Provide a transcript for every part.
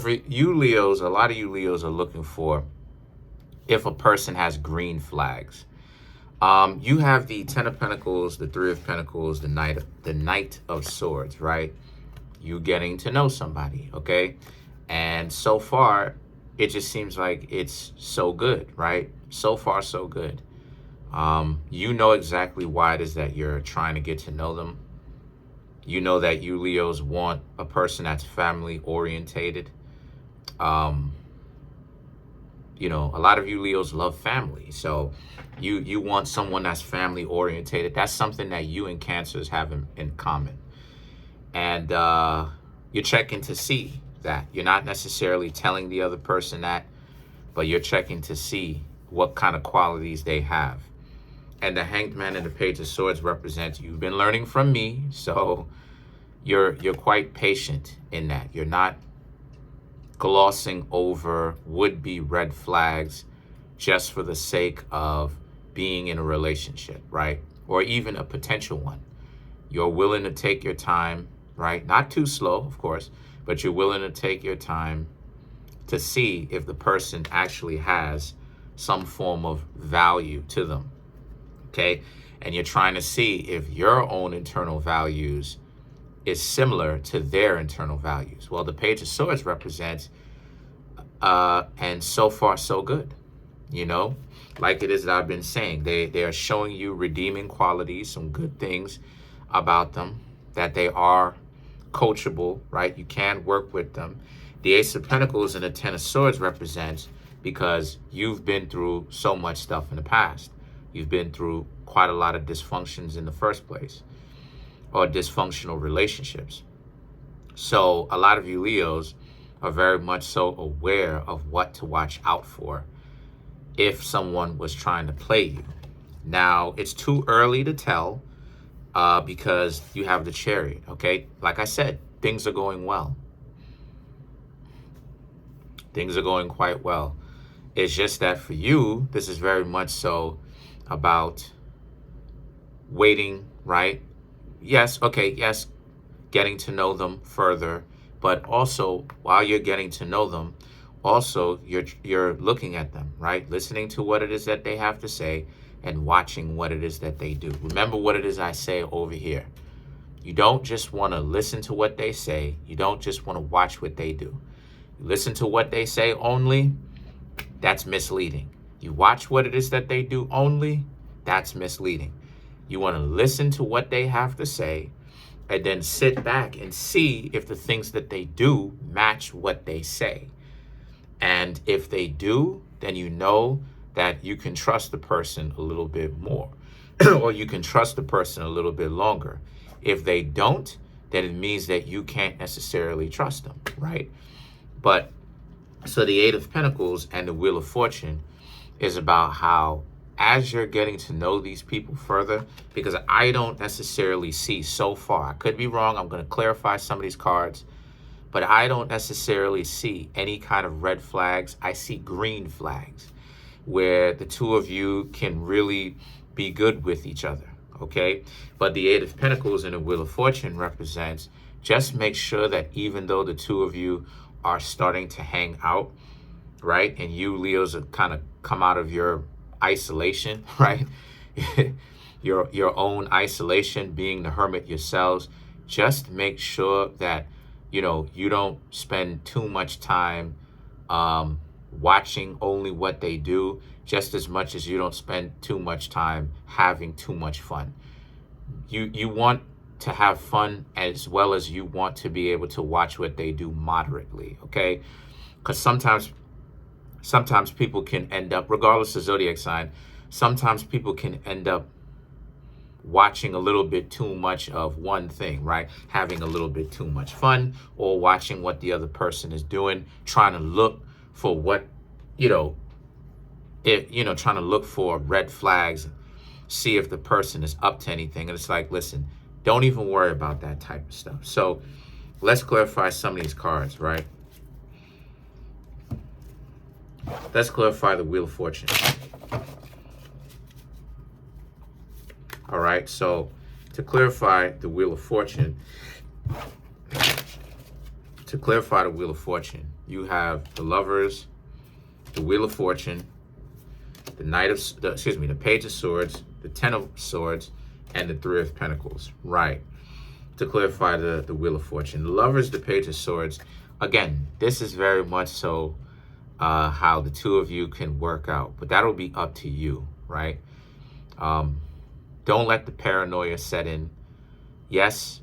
for you Leos, a lot of you Leos are looking for if a person has green flags. You have the Ten of Pentacles, the Three of Pentacles, the Knight of Swords, right? You getting to know somebody, okay? And so far, it just seems like it's so good, right? So far, so good. You know exactly why it is that you're trying to get to know them. You know that you Leos want a person that's family orientated. You know, a lot of you Leos love family. So you want someone that's family orientated. That's something that you and Cancers have in common. And you're checking to see that. You're not necessarily telling the other person that, but you're checking to see what kind of qualities they have. And the Hanged Man and the Page of Swords represent you've been learning from me, so you're quite patient in that. You're not glossing over would-be red flags just for the sake of being in a relationship, right? Or even a potential one. You're willing to take your time, right? Not too slow, of course, but you're willing to take your time to see if the person actually has some form of value to them, okay? And you're trying to see if your own internal values is similar to their internal values. Well, the Page of Swords represents, and so far so good, you know, like it is that I've been saying, they are showing you redeeming qualities, some good things about them, that they are coachable, right? You can work with them. The Ace of Pentacles and the Ten of Swords represents because you've been through so much stuff in the past. You've been through quite a lot of dysfunctions in the first place, or dysfunctional relationships. So a lot of you Leos are very much so aware of what to watch out for if someone was trying to play you. Now, it's too early to tell because you have the Chariot, okay? Like I said, things are going well. Things are going quite well. It's just that for you, this is very much so about waiting, right? Yes, okay, yes, getting to know them further, but also while you're getting to know them, also you're looking at them, right? Listening to what it is that they have to say and watching what it is that they do. Remember what it is I say over here. You don't just want to listen to what they say. You don't just want to watch what they do. You listen to what they say only, that's misleading. You watch what it is that they do only, that's misleading. You want to listen to what they have to say and then sit back and see if the things that they do match what they say. And if they do, then you know that you can trust the person a little bit more or you can trust the person a little bit longer. If they don't, then it means that you can't necessarily trust them, right? But so the Eight of Pentacles and the Wheel of Fortune is about how as you're getting to know these people further, because I don't necessarily see so far, I could be wrong, I'm going to clarify some of these cards, but I don't necessarily see any kind of red flags. I see green flags where the two of you can really be good with each other, okay? But the Eight of Pentacles and the Wheel of Fortune represents just make sure that even though the two of you are starting to hang out, right? And you Leos have kind of come out of your isolation, right? your own isolation, being the hermit yourselves. Just make sure that, you know, you don't spend too much time watching only what they do, just as much as you don't spend too much time having too much fun. You want to have fun as well as you want to be able to watch what they do moderately, okay? Because sometimes people can end up, regardless of zodiac sign, sometimes people can end up watching a little bit too much of one thing, right? Having a little bit too much fun, or watching what the other person is doing, trying to look for what, trying to look for red flags, see if the person is up to anything. And it's like, listen, don't even worry about that type of stuff. So let's clarify some of these cards, right? Let's clarify the Wheel of Fortune. All right, so to clarify the Wheel of Fortune, you have the Lovers, the Wheel of Fortune, the the Page of Swords, the Ten of Swords, and the Three of Pentacles. Right. To clarify the Wheel of Fortune, the Lovers, the Page of Swords. Again, this is very much so how the two of you can work out, but that'll be up to you, right? Don't let the paranoia set in. Yes,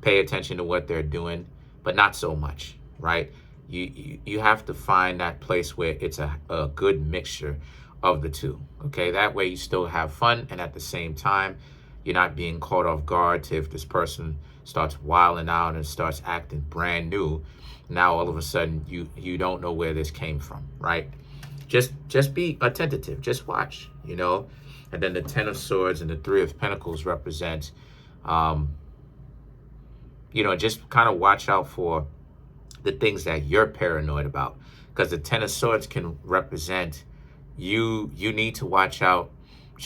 pay attention to what they're doing, but not so much, right? You have to find that place where it's a good mixture of the two, okay? That way you still have fun, and at the same time, you're not being caught off guard to if this person starts wilding out and starts acting brand new. Now all of a sudden you don't know where this came from, right? Just be attentive, just watch, you know. And then the Ten of Swords and the Three of Pentacles represent, you know, just kind of watch out for the things that you're paranoid about, because the Ten of Swords can represent you need to watch out,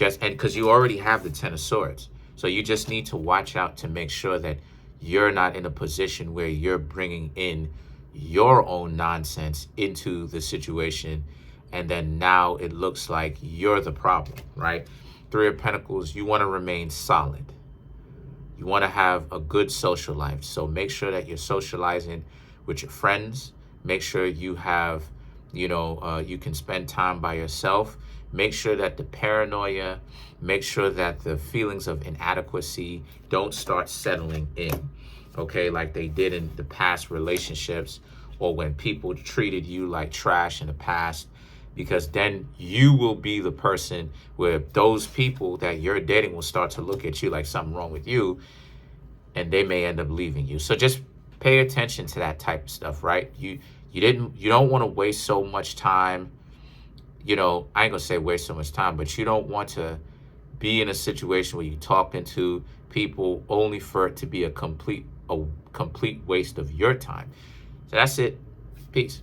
and because you already have the Ten of Swords, so you just need to watch out to make sure that you're not in a position where you're bringing in your own nonsense into the situation, and then now it looks like you're the problem, right? Three of Pentacles, you want to remain solid. You want to have a good social life, so make sure that you're socializing with your friends. Make sure you have, you know, you can spend time by yourself. Make sure that the paranoia, make sure that the feelings of inadequacy don't start settling in, okay, like they did in the past relationships, or when people treated you like trash in the past, because then you will be the person where those people that you're dating will start to look at you like something wrong with you, and they may end up leaving you. So just pay attention to that type of stuff, right? You don't want to waste so much time. You know, I ain't gonna say waste so much time, but you don't want to be in a situation where you're talking to people only for it to be a complete waste of your time. So that's it. Peace.